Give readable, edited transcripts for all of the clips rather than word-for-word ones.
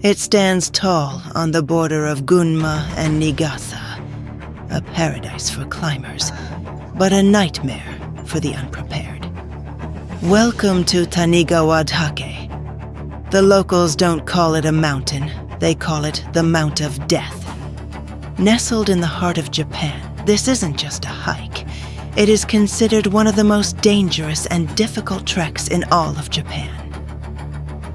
It stands tall on the border of Gunma and Niigata, a paradise for climbers, but a nightmare for the unprepared. Welcome to Tanigawa-dake. The locals don't call it a mountain, they call it the Mount of Death. Nestled in the heart of Japan, this isn't just a hike. It is considered one of the most dangerous and difficult treks in all of Japan.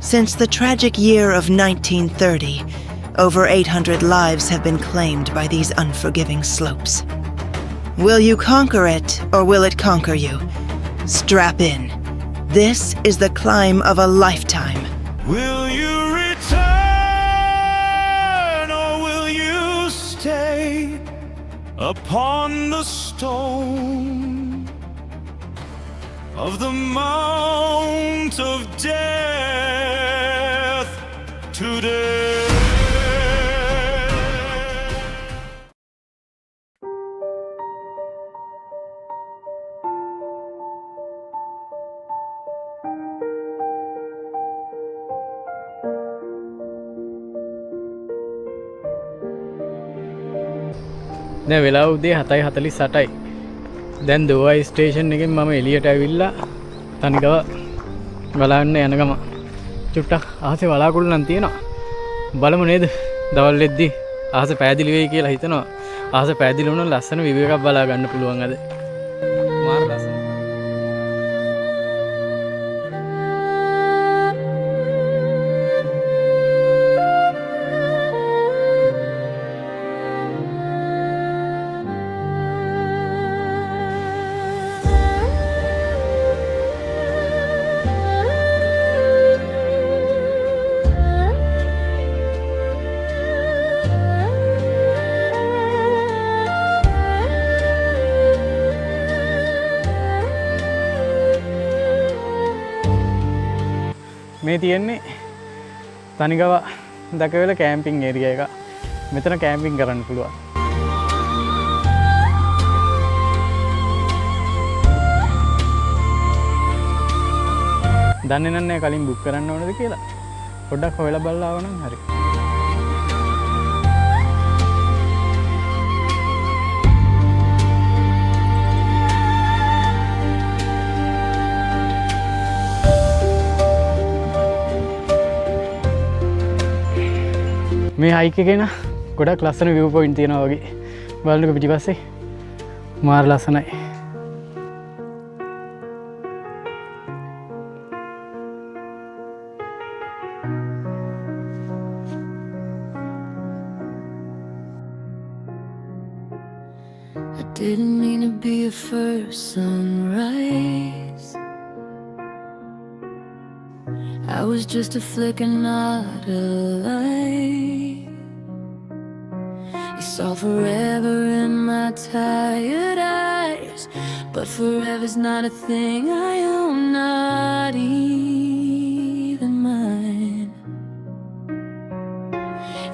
Since the tragic year of 1930, over 800 lives have been claimed by these unforgiving slopes. Will you conquer it, or will it conquer you? Strap in. This is the climb of a lifetime. Will you return, or will you stay upon the stone of the Mount of Death today? දැන් වෙලාව උදේ 7:48යි. දැන් දෝවයි station එකෙන් මම එළියට ඇවිල්ලා තනිගව බලන්න යන ගම. චුට්ටක් අහසේ වලාකුළු නම් තියෙනවා. බලමු නේද? දවල් වෙද්දි අහස පෑදිලි වෙයි කියලා හිතනවා. අහස පෑදිලි වුණොත් ලස්සන විව් එකක් බලා ගන්න පුළුවන් අද. මාර ලස්සන. මේ තියෙන්නේ තනිගව දකවල කැම්පින් ඒරියා එක. මෙතන කැම්පින් කරන්න පුළුවන්. දන්නේ නැහැ කලින් බුක් කරන්න ඕනද කියලා. පොඩ්ඩක් හොයලා බලලා ආව නම් හරි. මේ හයික් එකේ න ගොඩක් ලස්සන විව් පොයින්ට් තියෙනවා වගේ. බලන්නකො පිටිපස්සේ. මාර ලස්සනයි. I didn't mean to be a first sunrise. I was just a flicker, not a light. You saw forever in my tired eyes, but forever's not a thing I own, not even mine.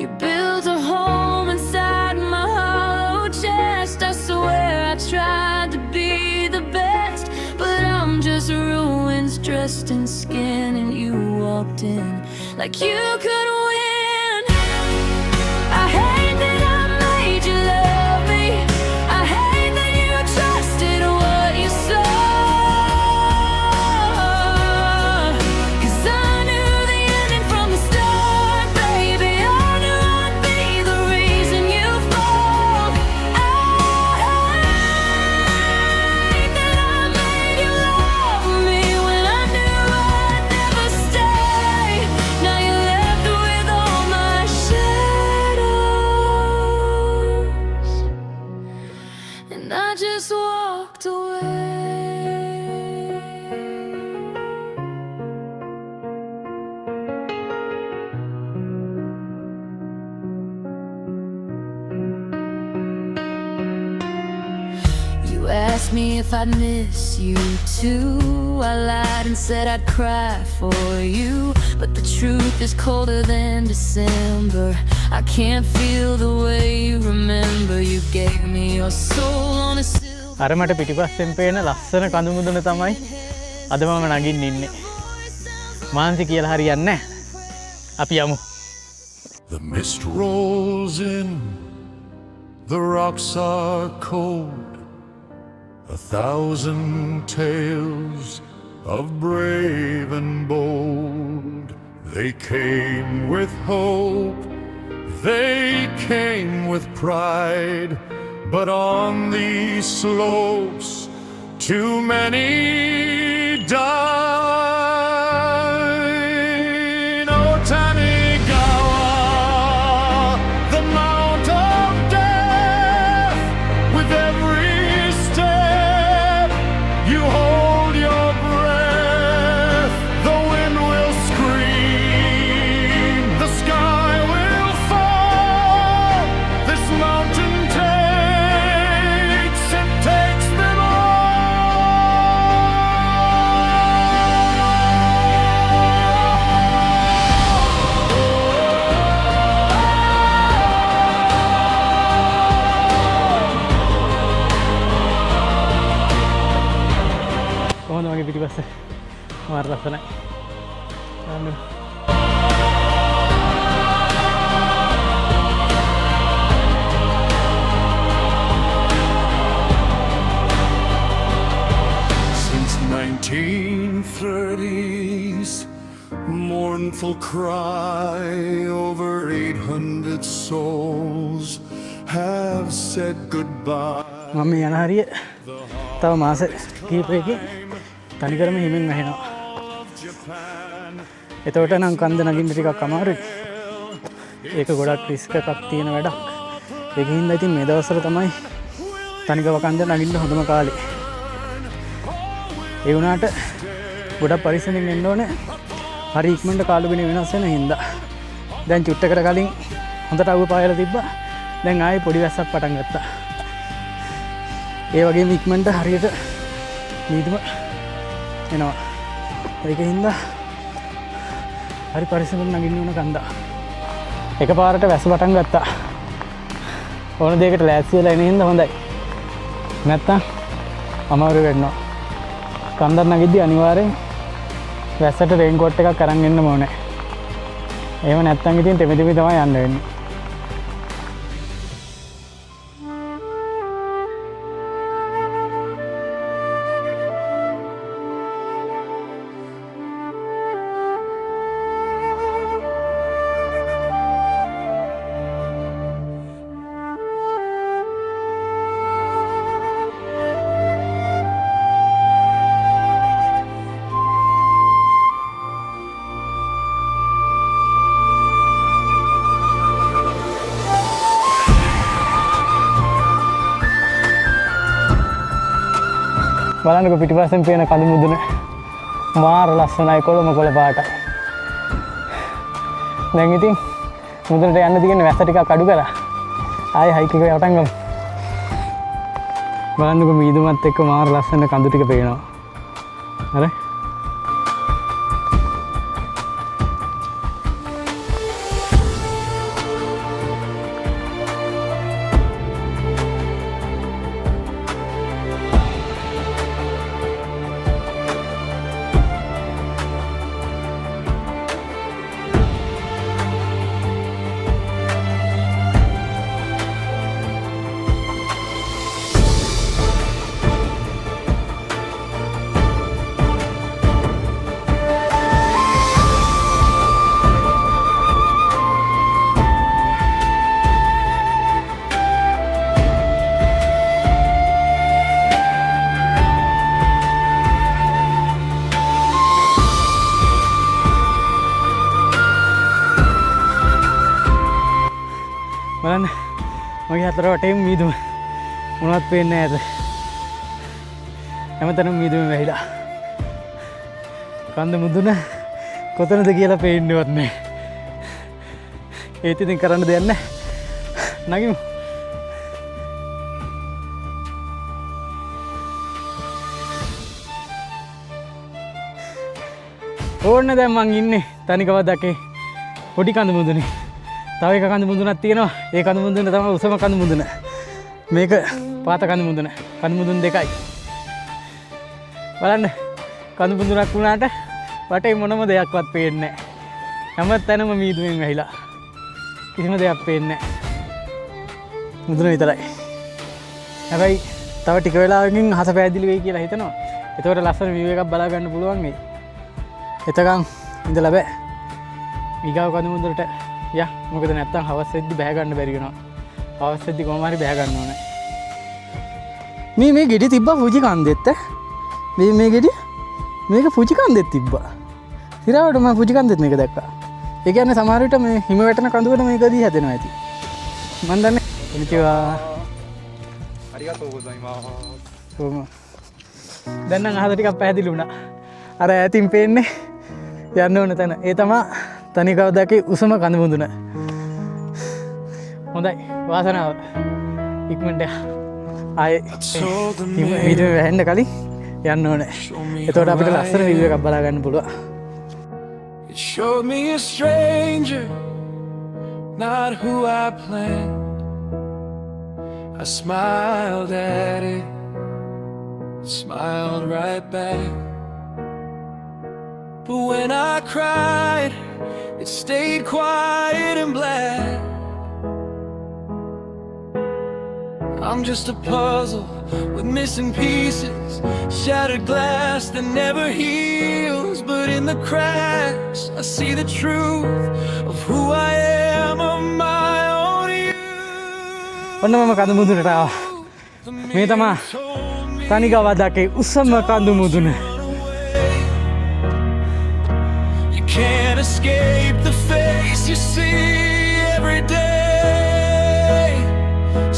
You built a home inside my hollow chest. I swear I tried to be the best, but I'm just ruins dressed in skin, and you walked in like you could win. I hate that I made you love me. I hate that you trusted what you saw. 'Cause I knew the ending from the start, baby. I knew I'd be the reason you fall. I hate that I made you love me when I knew I'd never stay. Now you're left with all my shadows, and I just walked away. You asked me if I'd miss you too. I lied and said I'd cry for you, but the truth is colder than December. I can't feel the way you remember. You gave me your soul on a silver. අර මට පිටිපස්සෙන් පේන ලස්සන කඳු මුදුන තමයි අද මම නගින්න ඉන්නේ. මාන්සි කියලා හරියන්නේ නැහැ. අපි යමු. The mist rolls in, the rocks are cold. 1,000 tales of brave and bold. They came with hope, they came with pride, but on these slopes too many died. Oh, Tanigawa, the Mount of Death, with every step you hold your breath. The wind will scream, the sky will fall. This mountain takes them කොහොමද මගේ පිටිපස්ස මාර ලස්සනයි. අන්න Since 1930s, mournful cry, over 800 souls have said goodbye. මම මේ යන හරිය තව මාස කීපයකින් තනිකරම හිමින් වැහෙනවා. එතකොට නම් කන්ද නගින්න ටිකක් අමාරුයි. ඒක ගොඩක් රිස්ක් එකක් තියෙන වැඩක්. ඒක හින්දා ඉතින් මේ දවස්වල තමයි තනිකව කන්ද නගින්න හොඳම කාලේ. ඒ වුණාට ගොඩක් පරිස්සමෙන් එන්න ඕනේ. හරි ඉක්මනට කාලු බින වෙනස් වෙන හින්දා. දැන් චුට්ටකට කලින් හොඳට අවුව පායලා තිබ්බා. දැන් ආයේ පොඩි වැස්සක් පටන් ගත්තා. ඒ වගේම ඉක්මනට හරියට නීතිම එනවා. ඒක හින්දා හරි පරිස්සමෙන් නගින්න ඕන කන්ද. එකපාරට වැස්ස පටන් ගත්තා. ඕන දෙයකට ලෑස්ති වෙලා එන හින්දා හොඳයි. නැත්තම් අමාරු වෙනවා. කන්දක් නගිද්දි අනිවාර්යෙන් වැස්සට රේන්කෝට් එකක් අරන් එන්න ඕනේ. එහෙම නැත්තම් ඉතින් තෙමි තෙමි තමයි යන්න වෙන්නේ. බලන්නකො පිටිපස්සෙන් පේන කඳු මුදුන මාර ලස්සනයි කොළම කොළ පාටයි. දැන් ඉතින් මුදුනට යන්න තියෙන වැස්ස ටිකක් අඩු කරා. ආයෙ හයික් එක යටන් ගමු. බලන්නකො මීදුමත් එක්ක මාර ලස්සන කඳු ටික පේනවා. හරි. බලන්න මගේ අතර වටේම මීදුම මොනවත් පේන්නේ නැහැ. හැමතැනම මීදුම වැහිලා. කන්ද මුදුන කොතනද කියලා පේන්නේවත් නැහැ. ඒත් ඉතින් කරන්න දෙයක් නැහැ. නගිමු. ඕන්න දැන් මං ඉන්නේ තනිකව දකේ පොඩි කඳු මුදුනේ. තව එක කඳු මුදුනක් තියෙනවා. ඒ කඳු මුදුන තමයි උසම කඳු මුදුන. මේක පාත කඳු මුදුන. කඳු මුදුන දෙකයි. බලන්න කඳු මුදුනක් වුණාට වටේ මොනම දෙයක්වත් පේන්නේ නැහැ. හැම තැනම මීදුමෙන් වැහිලා. කිසිම දෙයක් පේන්නේ මුදුන විතරයි. හැබැයි තව ටික වෙලාවකින් හස පැහැදිලි වෙයි කියලා හිතනවා. එතකොට ලස්සන view එකක් බලා ගන්න පුළුවන් වෙයි. එතකන් ඉඳලා බෑ. ඊගාව කඳු මුදුනට යා මොකද නැත්තම් හවස් වෙද්දි බැහැ ගන්න බැරි වෙනවා. හවස් වෙද්දි කොහොම හරි බැහැ ගන්න ඕනේ. මේ ගෙඩි තිබ්බා පුංචි කන්දෙත් මේ ගෙඩි මේක පුංචි කන්දෙත් තිබ්බා. හිරාවට මම පුංචි කන්දෙත් මේක දැක්කා. ඒ කියන්නේ සමහර විට මේ හිම වැටෙන කඳුකට මේකදී හැදෙනවා ඇති. මන් දන්නේ කොනිචිවා. අරිගාතෝ ගොසයිමාස්. කොහොම දැන් නම් අහස ටිකක් පැහැදිලි වුණා. අර ඈතින් පේන්නේ යන්න ඕන තැන. ඒ තමයි තනි කවදාකේ උසම කඳු මුදුන. හොඳයි වාසනාව. ඉක්මනට ආයේ ඊට වැහෙන්න කලින් යන්න ඕනේ. එතකොට අපිට ලස්සන view එකක් බලා ගන්න පුළුවන්. It showed me a stranger, not who I planned. I smiled at it, smiled right back. But when I cried, it stayed quiet and black. I'm just a puzzle with missing pieces, shattered glass that never heals. But in the cracks, I see the truth of who I am, of my own you. ඔන්න මම කඳු මුදුනට ආවා. මේ තමයි තනි කවදාකේ උසම කඳු මුදුන. You can't escape the face you see every day.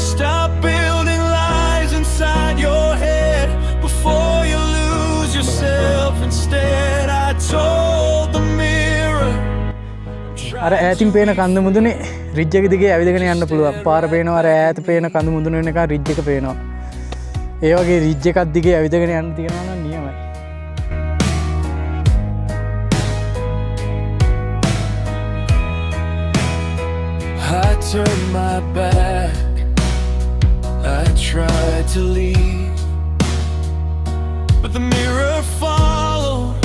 Stop building lies inside your head before you lose yourself. Instead, I told the mirror. අර ඈතින් පේන කඳු මුදුනේ රිජ් එක දිගේ ඇවිදගෙන යන්න පුළුවන්. පාර පේනවා. අර ඈත පේන කඳු මුදුන වෙනකන් රිජ් එක පේනවා. ඒ වගේ රිජ් එකක් දිගේ ඇවිදගෙන යන්න තියෙනවා නම් නියමයි. I turned my back. I tried to leave, but the mirror followed.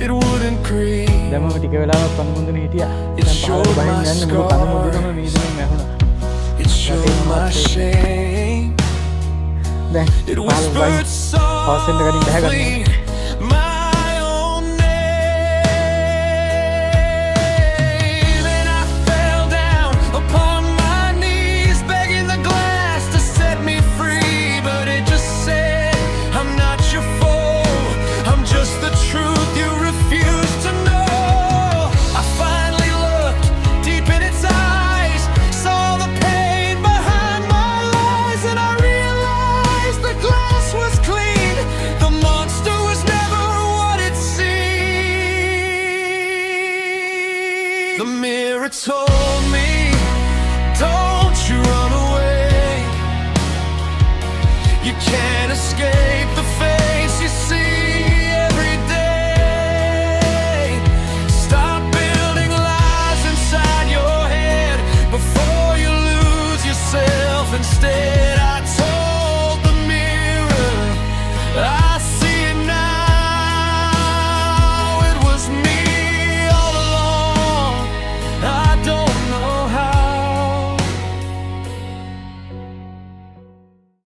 It wouldn't grieve. දැන් මම ටික වෙලාවක් කඳු මුදුනේ හිටියා. දැන් පාර බහින්න යන්නේ මුළු කඳු මුදුනම මීදුනෙන් ඇහුණා. It showed my shame. දැන් It පාර බහින්න whispered හවස් වෙන්න කලින් බැහැ ගන්න. softly.